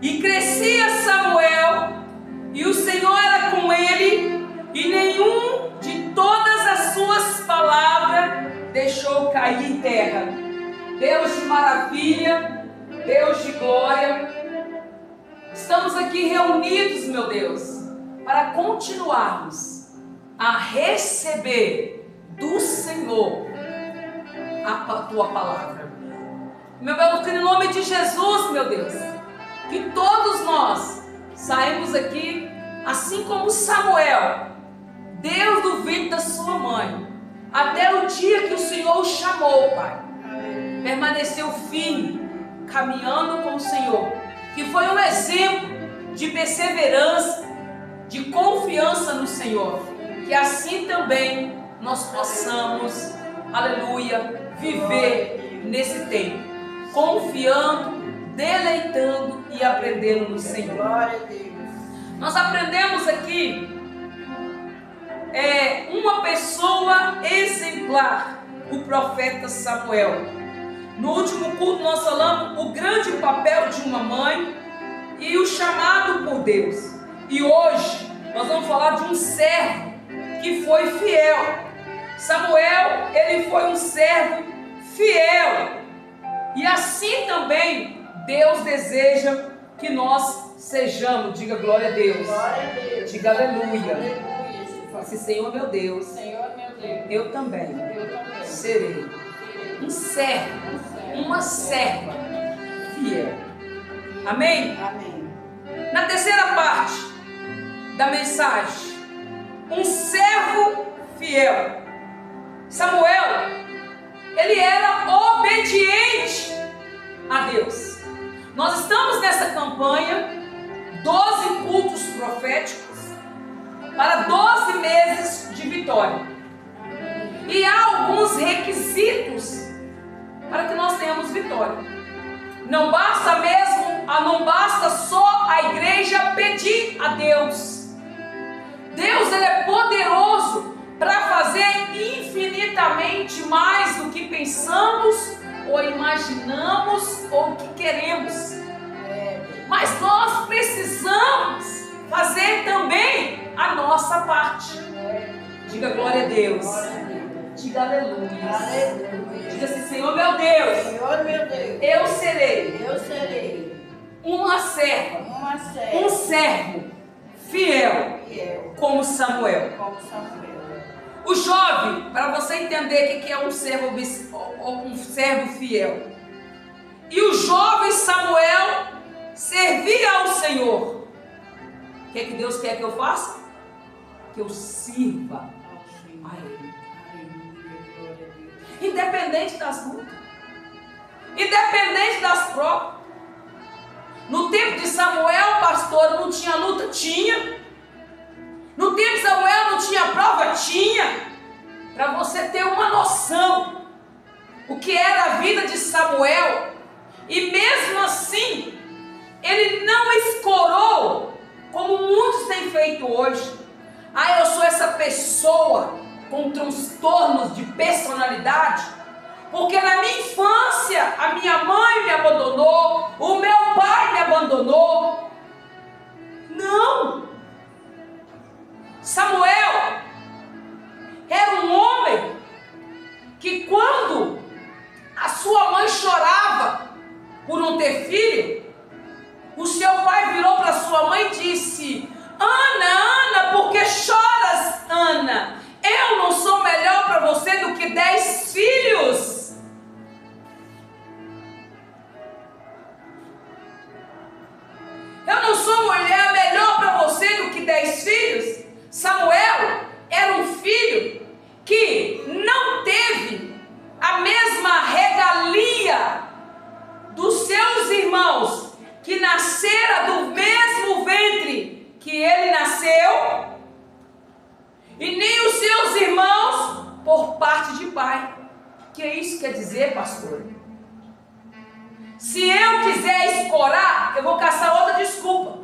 E crescia Samuel, e o Senhor era com ele, e nenhum de todas as suas palavras deixou cair em terra. Deus de maravilha, Deus de glória, estamos aqui reunidos, meu Deus, para continuarmos a receber do Senhor a tua palavra. Meu Deus, em nome de Jesus, meu Deus, que todos nós saímos aqui, assim como Samuel, Deus do ventre da sua mãe, até o dia que o Senhor o chamou, Pai, permaneceu firme, caminhando com o Senhor, que foi um exemplo de perseverança, de confiança no Senhor, que assim também nós possamos, aleluia, viver nesse tempo, confiando, deleitando e aprendendo no Senhor. Glória a Deus. Nós aprendemos aqui uma pessoa exemplar, o profeta Samuel. No último culto nós falamos o grande papel de uma mãe e o chamado por Deus. E hoje nós vamos falar de um servo que foi fiel. Samuel, ele foi um servo fiel. E assim também Deus deseja que nós sejamos. Diga glória a Deus. Glória a Deus. Diga aleluia. Aleluia. Esse Senhor meu Deus, Senhor meu Deus. eu também Eu também. serei um servo, uma serva fiel. Amém? Amém. Na terceira parte da mensagem, um servo fiel. Samuel, ele era obediente a Deus. Nós estamos nessa campanha, 12 cultos proféticos, para 12 meses de vitória. E há alguns requisitos para que nós tenhamos vitória. Não basta só a igreja pedir a Deus. Deus, ele é poderoso para fazer infinitamente mais do que pensamos ou imaginamos ou o que queremos. Mas nós precisamos fazer também a nossa parte. Diga glória a Deus. Diga aleluia. Aleluia. Diga assim, Senhor meu Deus, Senhor meu Deus. eu serei Eu serei uma serva, uma serva um servo fiel, fiel como Samuel. como Samuel. O jovem, para você entender o que é um servo fiel. E o jovem Samuel servia ao Senhor. O que é que Deus quer que eu faça? Que eu sirva a Ele. Aleluia. Glória a Deus. Independente das lutas, independente das provas. No tempo de Samuel, pastor, não tinha luta? Tinha. No tempo de Samuel não tinha prova? Tinha. Para você ter uma noção o que era a vida de Samuel. E mesmo assim, ele não escorou como muitos têm feito hoje. Ah, eu sou essa pessoa com transtornos de personalidade, porque na minha infância a minha mãe me abandonou, o meu pai me abandonou. Não. Samuel era um homem que, quando a sua mãe chorava por não ter filho, o seu pai virou para sua mãe e disse: Ana, por que choras, Ana? Eu não sou melhor para você do que 10 filhos. Eu não sou mulher melhor para você do que 10 filhos. Samuel era um filho que não teve a mesma regalia dos seus irmãos, que nascera do mesmo ventre que ele nasceu, e nem os seus irmãos por parte de pai. O que isso quer dizer, pastor? Se eu quiser escorar, eu vou caçar outra desculpa.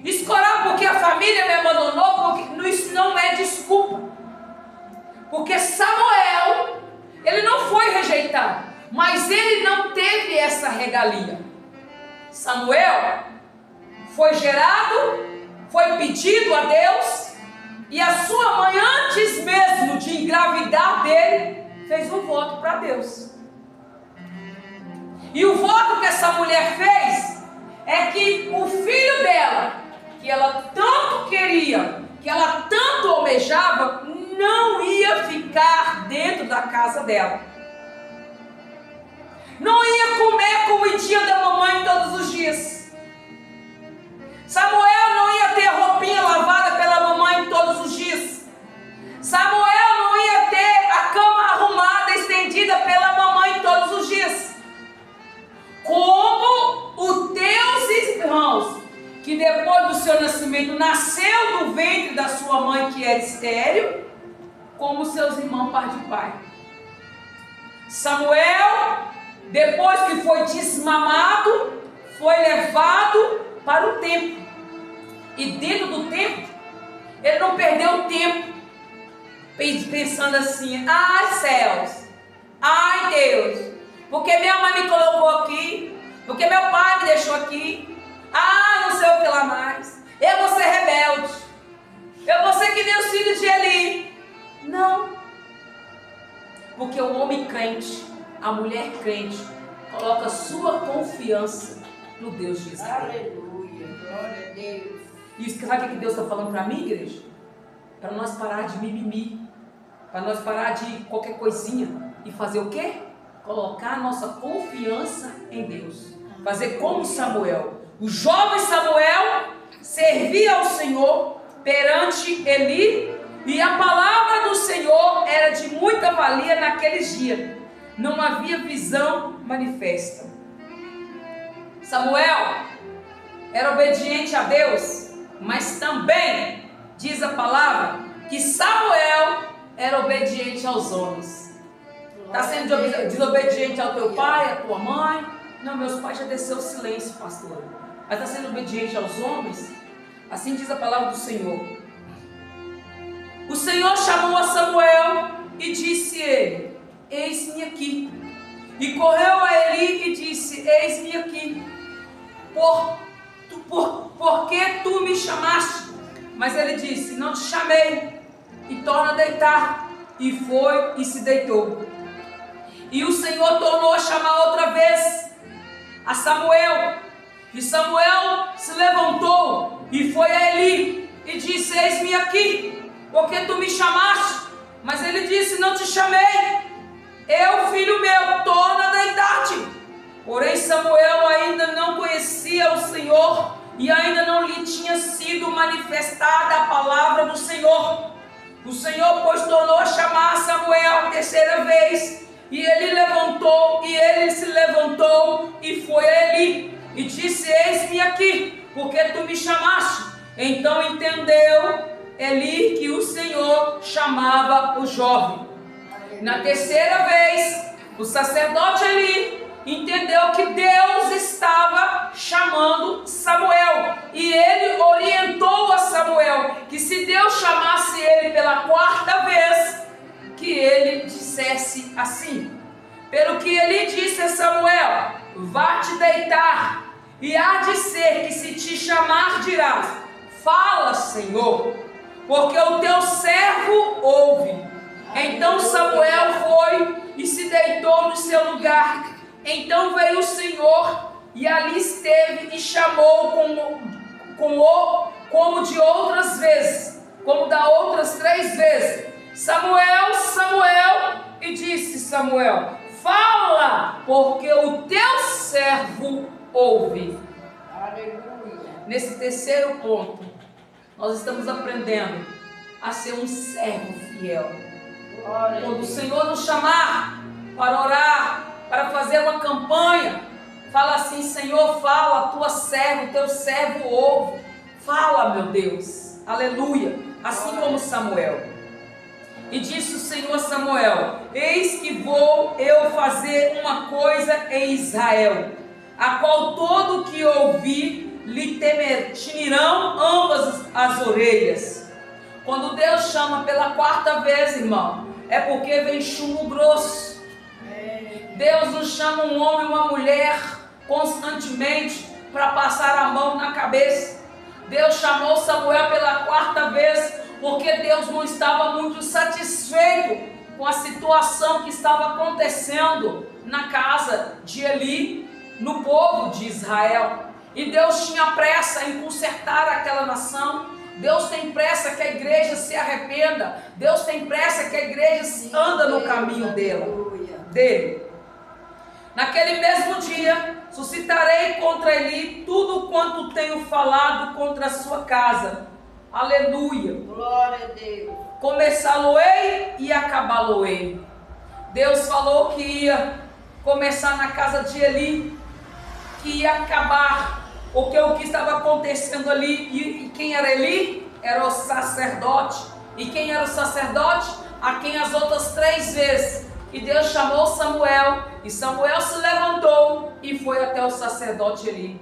Escorar porque a família me abandonou, porque isso não é desculpa. Porque Samuel, ele não foi rejeitado, mas ele não teve essa regalia. Samuel foi gerado, foi pedido a Deus, e a sua mãe, antes mesmo de engravidar dele, fez um voto para Deus. E o voto que essa mulher fez é que o filho dela, que ela tanto queria, que ela tanto almejava, não ia ficar dentro da casa dela. Não ia comer comidinha da mamãe todos os dias. Samuel não ia ter roupinha lavada pela mamãe todos os dias. Samuel não ia ter a cama arrumada, estendida pela mamãe todos os dias. Como os teus irmãos, que depois do seu nascimento nasceu do ventre da sua mãe, que era estéril, como seus irmãos pai de pai. Samuel, depois que foi desmamado, foi levado para o templo. E dentro do templo, ele não perdeu tempo pensando assim: ai céus, ai Deus, porque minha mãe me colocou aqui, porque meu pai me deixou aqui, não sei o que lá mais, eu vou ser rebelde, eu vou ser que nem os filhos de Eli. Não, porque o homem crente, a mulher crente, coloca sua confiança no Deus de Israel. Aleluia, glória a Deus. E sabe o que Deus está falando para mim, igreja? Para nós parar de mimimi, para nós parar de qualquer coisinha e fazer o quê? Colocar nossa confiança em Deus. Fazer como Samuel. O jovem Samuel servia ao Senhor perante Eli, e a palavra do Senhor era de muita valia naqueles dias. Não havia visão manifesta. Samuel era obediente a Deus, mas também diz a palavra que Samuel era obediente aos homens. Está sendo desobediente ao teu pai, à tua mãe? Não, meus pais já desceu o silêncio, pastora. Mas está sendo obediente aos homens? Assim diz a palavra do Senhor. O Senhor chamou a Samuel e disse ele: eis-me aqui. E correu a Eli e disse: eis-me aqui. Por que tu me chamaste? Mas ele disse: não te chamei. E torna a deitar. E foi e se deitou. E o Senhor tornou a chamar outra vez a Samuel. E Samuel se levantou e foi a Eli e disse: eis-me aqui. Porque tu me chamaste? Mas ele disse: não te chamei. Eu, filho meu, torna a deitar-te. Porém Samuel ainda não conhecia o Senhor, e ainda não lhe tinha sido manifestada a palavra do Senhor. O Senhor, pois, tornou a chamar Samuel a terceira vez, e ele se levantou e foi a Eli, e disse: eis-me aqui, porque tu me chamaste. Então entendeu Eli que o Senhor chamava o jovem. Na terceira vez, o sacerdote Eli entendeu que Deus estava chamando Samuel, e ele orientou a Samuel que se Deus chamasse ele pela quarta vez, que ele dissesse assim. Pelo que Eli disse a Samuel: vá te deitar, e há de ser que se te chamar dirás: fala, Senhor, porque o teu servo ouve. Então Samuel foi e se deitou no seu lugar. Então veio o Senhor e ali esteve e chamou como de outras vezes, como da outras 3 vezes: Samuel, Samuel. E disse Samuel: fala, porque o teu servo ouve. Aleluia. Nesse terceiro ponto, nós estamos aprendendo a ser um servo fiel. Quando o Senhor nos chamar para orar, para fazer uma campanha, fala assim: Senhor, fala, tua serva, teu servo ouve. Fala, meu Deus, aleluia. Assim como Samuel. E disse o Senhor a Samuel: eis que vou eu fazer uma coisa em Israel, a qual todo que ouvir lhe temerão ambas as orelhas. Quando Deus chama pela 4ª vez, irmão, é porque vem chumbo grosso. Deus não chama um homem e uma mulher constantemente para passar a mão na cabeça. Deus chamou Samuel pela 4ª vez, porque Deus não estava muito satisfeito com a situação que estava acontecendo na casa de Eli, no povo de Israel. E Deus tinha pressa em consertar aquela nação. Deus tem pressa que a igreja se arrependa. Deus tem pressa que a igreja anda no caminho dele. Naquele mesmo dia, suscitarei contra Eli tudo quanto tenho falado contra a sua casa. Aleluia. Glória a Deus. Começá-lo-ei e acabá-lo-ei. Deus falou que ia começar na casa de Eli, que ia acabar o que estava acontecendo ali. E quem era Eli? Era o sacerdote. E quem era o sacerdote? A quem as outras 3 vezes. E Deus chamou Samuel, e Samuel se levantou e foi até o sacerdote Eli.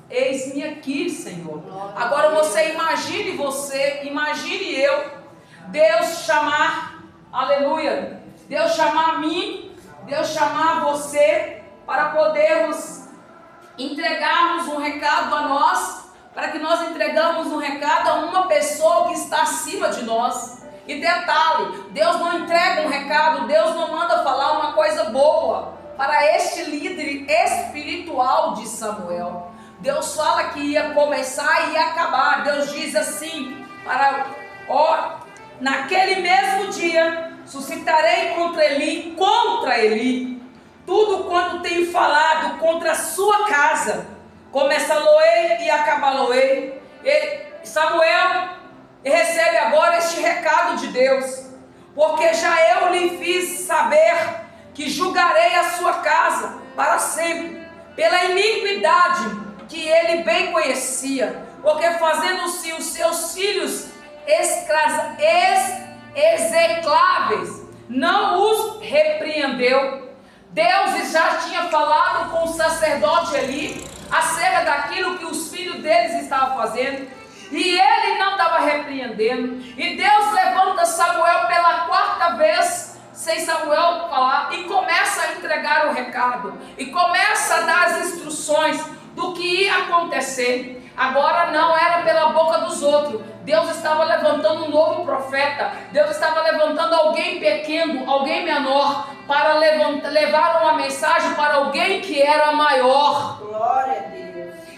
Eis-me aqui, Senhor. Agora imagine eu, Deus chamar, aleluia, Deus chamar a mim, Deus chamar você, para podermos entregarmos um recado a nós, para que nós entregamos um recado a uma pessoa que está acima de nós. E detalhe, Deus não entrega um recado, Deus não manda falar uma coisa boa para este líder espiritual de Samuel. Deus fala que ia começar e ia acabar. Deus diz assim, naquele mesmo dia, suscitarei contra Eli, tudo quanto tenho falado contra a sua casa, começá-lo-ei e acabá-lo-ei. Samuel recebe agora este recado de Deus, porque já eu lhe fiz saber que julgarei a sua casa para sempre, pela iniquidade que ele bem conhecia, porque fazendo-se os seus filhos execráveis, não os repreendeu. Deus já tinha falado com o sacerdote Eli acerca daquilo que os filhos deles estavam fazendo, e ele não estava repreendendo. E Deus levanta Samuel pela 4ª vez, sem Samuel falar, e começa a entregar o recado, e começa a dar as instruções do que ia acontecer. Agora não era pela boca dos outros. Deus estava levantando um novo profeta. Deus estava levantando alguém pequeno, alguém menor, para levar uma mensagem para alguém que era maior. Glória a Deus.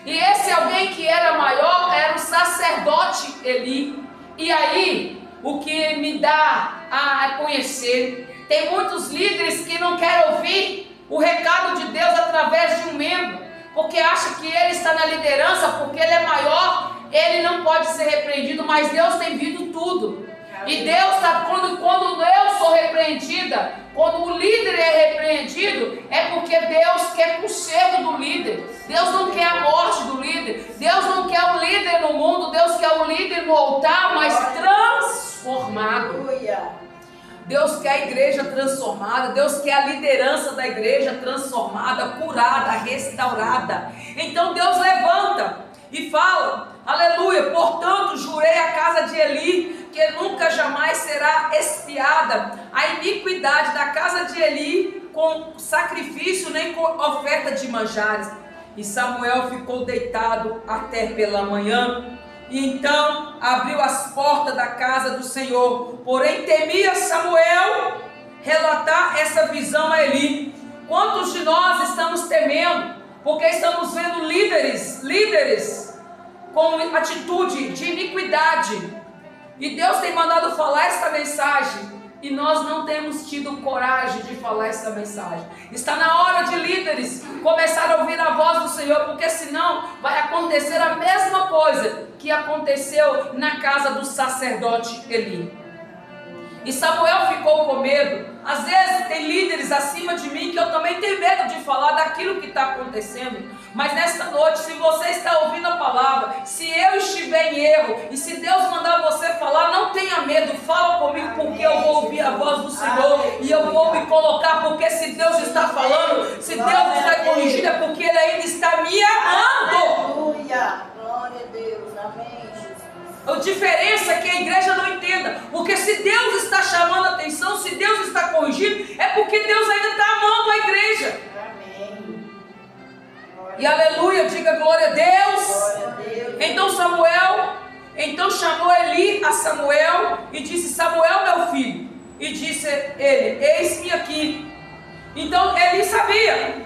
E esse alguém que era maior era o sacerdote Eli. E aí, o que me dá a conhecer, tem muitos líderes que não querem ouvir o recado de Deus através de um membro, porque acha que ele está na liderança, porque ele é maior, ele não pode ser repreendido, mas Deus tem visto tudo. E Deus está, quando eu sou repreendida, quando o líder é repreendido, é porque Deus quer conserto do líder. Deus não quer a morte do líder. Deus não quer o líder no mundo. Deus quer o líder no altar, mas transformado. Deus quer a igreja transformada. Deus quer a liderança da igreja transformada, curada, restaurada. Então Deus levanta e fala, aleluia, portanto jurei a casa de Eli que nunca jamais será expiada a iniquidade da casa de Eli com sacrifício nem com oferta de manjares. E Samuel ficou deitado até pela manhã, e então abriu as portas da casa do Senhor. Porém temia Samuel relatar essa visão a Eli. Quantos de nós estamos temendo, porque estamos vendo líderes com atitude de iniquidade, e Deus tem mandado falar essa mensagem, e nós não temos tido coragem de falar essa mensagem. Está na hora de líderes começar a ouvir a voz do Senhor, porque senão vai acontecer a mesma coisa que aconteceu na casa do sacerdote Eli. E Samuel ficou com medo. Às vezes tem líderes acima de mim que eu também tenho medo de falar daquilo que está acontecendo. Mas nesta noite, se você está ouvindo a palavra, se eu estiver em erro, e se Deus mandar você falar, não tenha medo, fala comigo, porque eu vou ouvir a voz do Senhor, e eu vou me colocar, porque se Deus está falando, se Deus está corrigindo, é porque Ele ainda está me amando. Aleluia, glória a Deus, amém. A diferença é que a igreja não entenda, porque se Deus está chamando a atenção, se Deus está corrigindo, é porque Deus ainda está amando a igreja. Amém. E aleluia, diga glória a Deus. Glória a Deus. Então chamou Eli a Samuel e disse: Samuel, meu filho. E disse ele: eis-me aqui. Então Eli sabia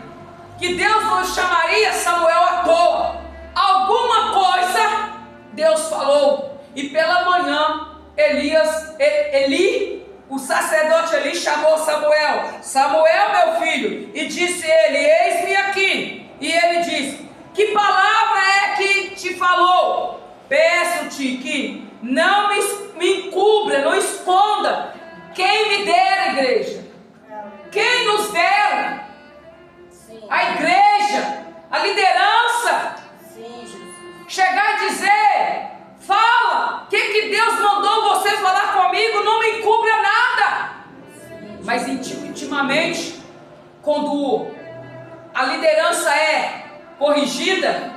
que Deus não chamaria Samuel à toa. Alguma coisa Deus falou. E pela manhã Eli, o sacerdote Eli, chamou Samuel: Samuel, meu filho. E disse ele: eis-me aqui. E ele disse: que palavra é que te falou? Peço-te que não me encubra, não esconda. Quem me dera, igreja? Quem nos dera? Sim. A igreja, a liderança. Sim, Jesus. Chegar e dizer: fala, o que Deus mandou você falar comigo? Não me encubra nada. Sim. Mas intimamente, quando a liderança é corrigida,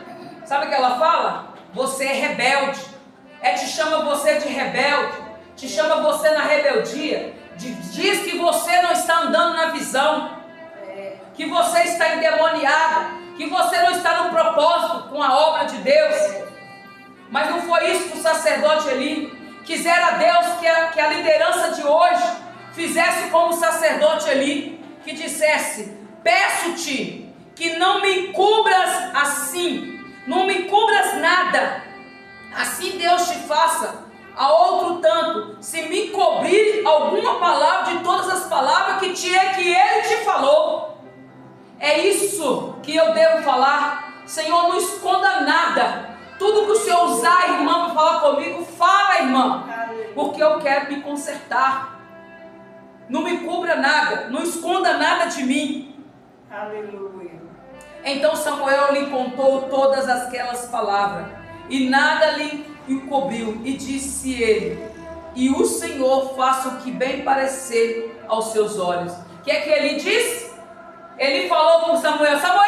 sabe o que ela fala? Você é rebelde. Te chama você de rebelde, te chama você na rebeldia, diz que você não está andando na visão, que você está endemoniada, que você não está no propósito com a obra de Deus. Mas não foi isso que o sacerdote Eli quisera Deus que a liderança de hoje fizesse como o sacerdote Eli, que dissesse: peço-te que não me encubras assim, não me encubras nada, assim Deus te faça a outro tanto, se me encobrir alguma palavra de todas as palavras que Ele te falou. É isso que eu devo falar. Senhor, não esconda nada. Tudo que o Senhor usar, irmã, para falar comigo, fala, irmã, porque eu quero me consertar. Não me cubra nada, não esconda nada de mim. Aleluia. Então Samuel lhe contou todas aquelas palavras, e nada lhe encobriu, e disse ele: e o Senhor faça o que bem parecer aos seus olhos. O que é que ele disse? Ele falou com Samuel: Samuel,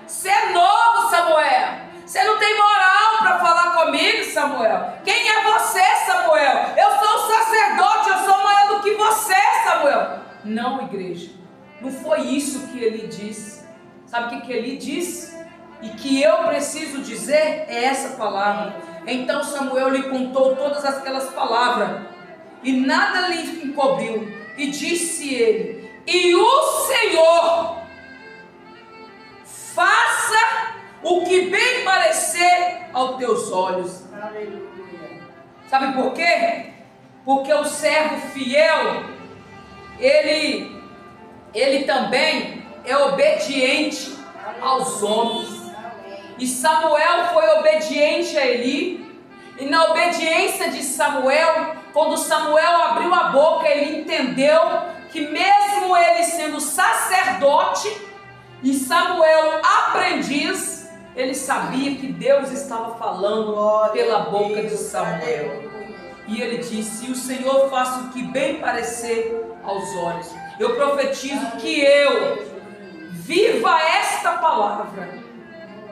você é novo, Samuel, você não tem moral para falar comigo, Samuel. Quem é você, Samuel? Eu sou o sacerdote, eu sou maior do que você, Samuel. Não, igreja, não foi isso que ele disse. Sabe o que ele disse? E que eu preciso dizer é essa palavra. Então Samuel lhe contou todas aquelas palavras, e nada lhe encobriu. E disse ele: e o Senhor faça o que bem parecer aos teus olhos. Aleluia. Sabe por quê? Porque o servo fiel, ele também é obediente aos homens. E Samuel foi obediente a Eli. E na obediência de Samuel, quando Samuel abriu a boca, ele entendeu que mesmo ele sendo sacerdote e Samuel aprendiz, ele sabia que Deus estava falando pela boca de Samuel. E ele disse: e o Senhor faça o que bem parecer aos olhos. Eu profetizo que eu viva esta palavra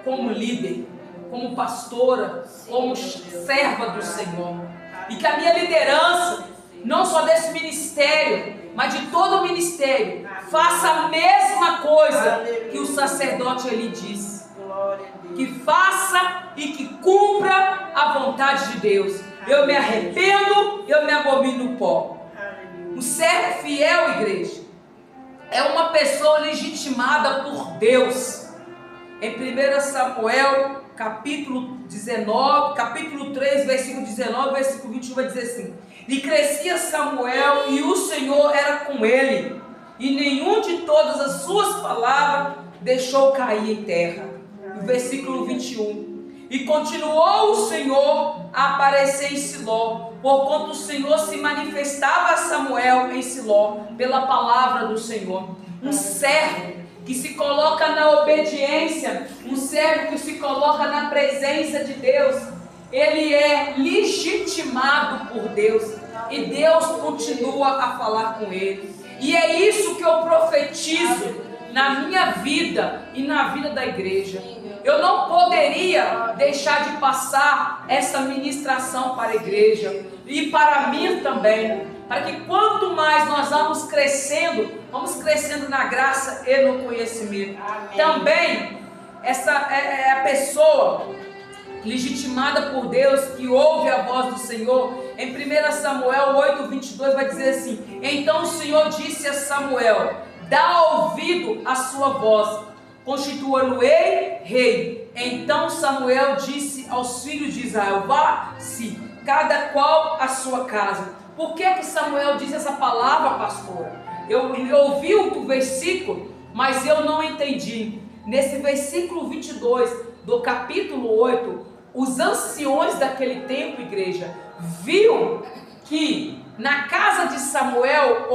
como líder, como pastora, como serva do Senhor. E que a minha liderança, não só desse ministério, mas de todo o ministério, faça a mesma coisa que o sacerdote Eli disse. Que faça e que cumpra a vontade de Deus. Eu me arrependo, eu me abomino no pó. Um servo fiel, igreja, é uma pessoa legitimada por Deus. Em 1 Samuel, capítulo 3, versículo 19, versículo 21, vai dizer assim: e crescia Samuel, e o Senhor era com ele, e nenhum de todas as suas palavras deixou cair em terra. No versículo 21, e continuou o Senhor a aparecer em Siló, porquanto o Senhor se manifestava a Samuel em Siló, pela palavra do Senhor. Um servo que se coloca na obediência, um servo que se coloca na presença de Deus, ele é legitimado por Deus, e Deus continua a falar com ele. E é isso que eu profetizo na minha vida e na vida da igreja. Eu não poderia deixar de passar essa ministração para a igreja e para mim também, para que quanto mais nós vamos crescendo na graça e no conhecimento. Amém. Também essa é a pessoa legitimada por Deus, que ouve a voz do Senhor. Em 1 Samuel 8:22 vai dizer assim: então o Senhor disse a Samuel: dá ouvido à sua voz, constitua-lo-ei rei. Então Samuel disse aos filhos de Israel: vá-se cada qual a sua casa. Por que Samuel disse essa palavra, pastora? Eu ouvi o versículo, mas eu não entendi. Nesse versículo 22 do capítulo 8, os anciões daquele tempo, igreja, viu que na casa de Samuel,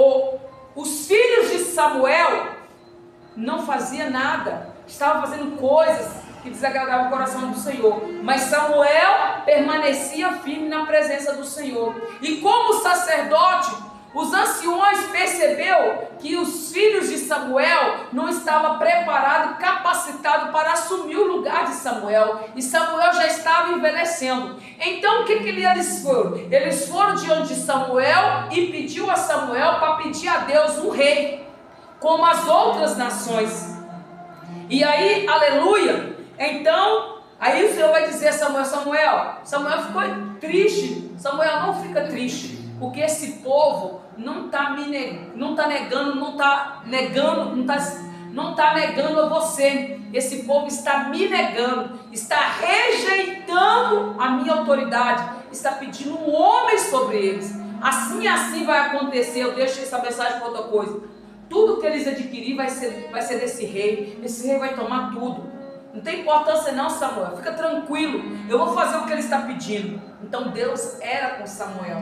os filhos de Samuel não faziam nada, estavam fazendo coisas que desagradavam o coração do Senhor, mas Samuel permanecia firme na presença do Senhor. E como sacerdote, os anciões percebeu que os filhos de Samuel não estavam preparados e capacitados para assumir o lugar de Samuel, e Samuel já estava envelhecendo. Então o que eles foram? Eles foram diante de Samuel e pediu a Samuel para pedir a Deus um rei, como as outras nações. E aí, aleluia, então aí o Senhor vai dizer a Samuel: Samuel ficou triste. Samuel, não fica triste, porque esse povo não está negando a você. Esse povo está me negando, está rejeitando a minha autoridade, está pedindo um homem sobre eles. Assim vai acontecer. Eu deixo essa mensagem para outra coisa. Tudo que eles adquirirem vai ser desse rei. Esse rei vai tomar tudo. Não tem importância não, Samuel, fica tranquilo, eu vou fazer o que ele está pedindo. Então Deus era com Samuel.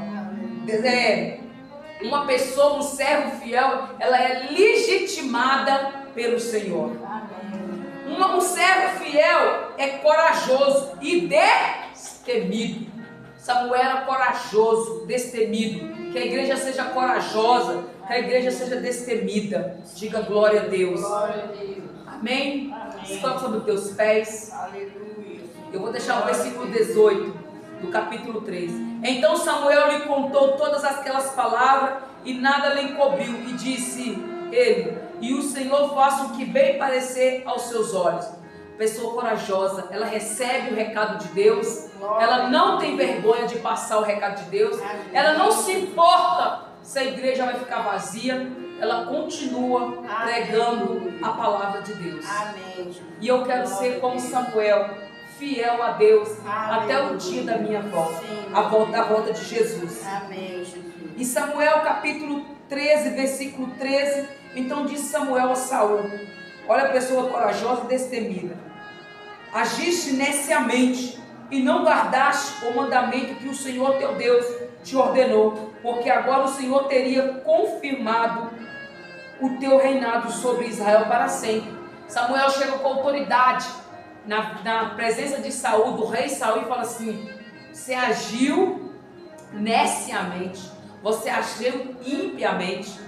Uma pessoa, um servo fiel, ela é legitimada pelo Senhor. Um servo fiel é corajoso e destemido. Samuel era corajoso, destemido. Que a igreja seja corajosa, que a igreja seja destemida. Diga glória a Deus. Glória a Deus. Amém? Amém. Coloque sobre os teus pés. Aleluia. Eu vou deixar o versículo 18 do capítulo 3. Então Samuel lhe contou todas aquelas palavras e nada lhe encobriu. E disse ele: e o Senhor faça o que bem parecer aos seus olhos. Pessoa corajosa, ela recebe o recado de Deus. Ela não tem vergonha de passar o recado de Deus. Ela não se importa se a igreja vai ficar vazia. Ela continua pregando a palavra de Deus. Amém. E eu quero ser como Samuel, fiel a Deus, até o dia da minha volta, a volta de Jesus. Amém, Jesus. Em Samuel capítulo 13, versículo 13, então disse Samuel a Saul: olha a pessoa corajosa e destemida, agiste neciamente e não guardaste o mandamento que o Senhor teu Deus te ordenou, porque agora o Senhor teria confirmado o teu reinado sobre Israel para sempre. Samuel chega com autoridade na presença de Saul, do rei Saul, e fala assim: você agiu neciamente, você agiu impiamente.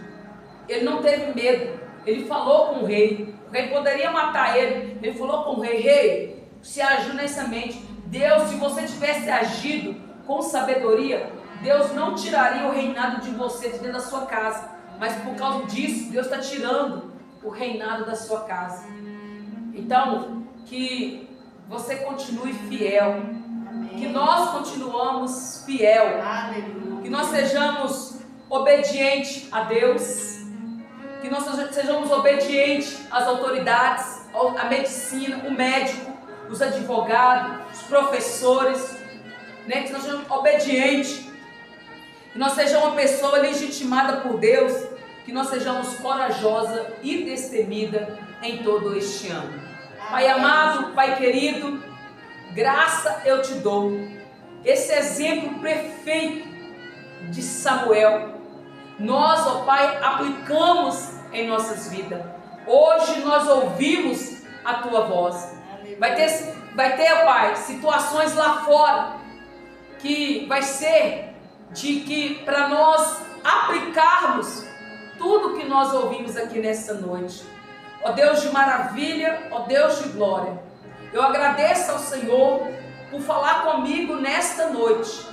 Ele não teve medo, ele falou com o rei poderia matar ele, ele falou com o rei, você agiu neciamente. Deus, se você tivesse agido com sabedoria, Deus não tiraria o reinado de você de dentro da sua casa, mas por causa disso, Deus está tirando o reinado da sua casa. Então, que você continue fiel. Amém. Que nós continuamos fiel. Aleluia. Que nós sejamos obedientes a Deus. Que nós sejamos obedientes às autoridades, à medicina, o médico, os advogados, os professores, né? Que nós sejamos obedientes. Que nós sejamos uma pessoa legitimada por Deus. Que nós sejamos corajosa e destemida em todo este ano. Pai amado, Pai querido, graça eu te dou. Esse exemplo perfeito de Samuel, nós, ó Pai, aplicamos em nossas vidas. Hoje nós ouvimos a Tua voz. Vai ter, ó Pai, situações lá fora que vai ser de que para nós aplicarmos tudo que nós ouvimos aqui nessa noite. Ó Deus de maravilha, ó Deus de glória, eu agradeço ao Senhor por falar comigo nesta noite,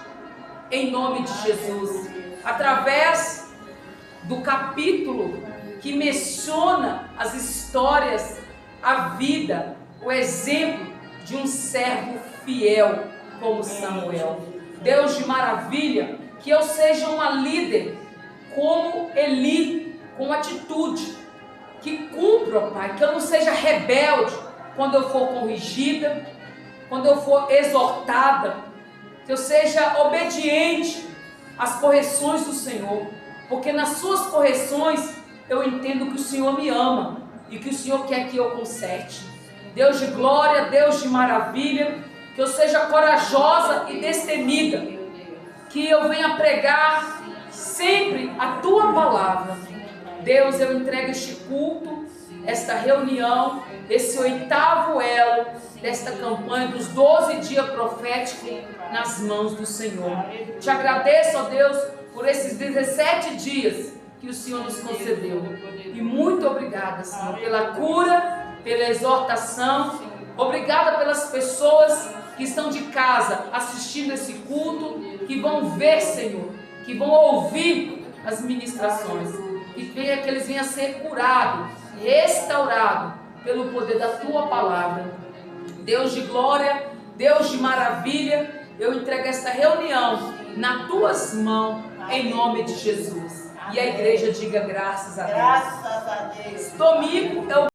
em nome de Jesus, através do capítulo que menciona as histórias, a vida o exemplo de um servo fiel como Samuel. Deus de maravilha, que eu seja uma líder como Eli, com atitude, que cumpra, Pai, que eu não seja rebelde quando eu for corrigida, quando eu for exortada, que eu seja obediente às correções do Senhor, porque nas suas correções eu entendo que o Senhor me ama e que o Senhor quer que eu conserte. Deus de glória, Deus de maravilha, que eu seja corajosa e destemida, que eu venha pregar sempre a Tua palavra. Deus, eu entrego este culto, esta reunião, esse 8º elo desta campanha dos 12 dias proféticos nas mãos do Senhor. Te agradeço, ó Deus, por esses 17 dias que o Senhor nos concedeu. E muito obrigada, Senhor, pela cura, pela exortação. Obrigada pelas pessoas que estão de casa assistindo esse culto, que vão ver, Senhor, que vão ouvir as ministrações, que eles venham a ser curados, restaurados pelo poder da Tua palavra. Deus de glória, Deus de maravilha, eu entrego esta reunião nas Tuas mãos, em nome de Jesus. E a igreja diga graças a Deus. Graças a Deus. Domingo é o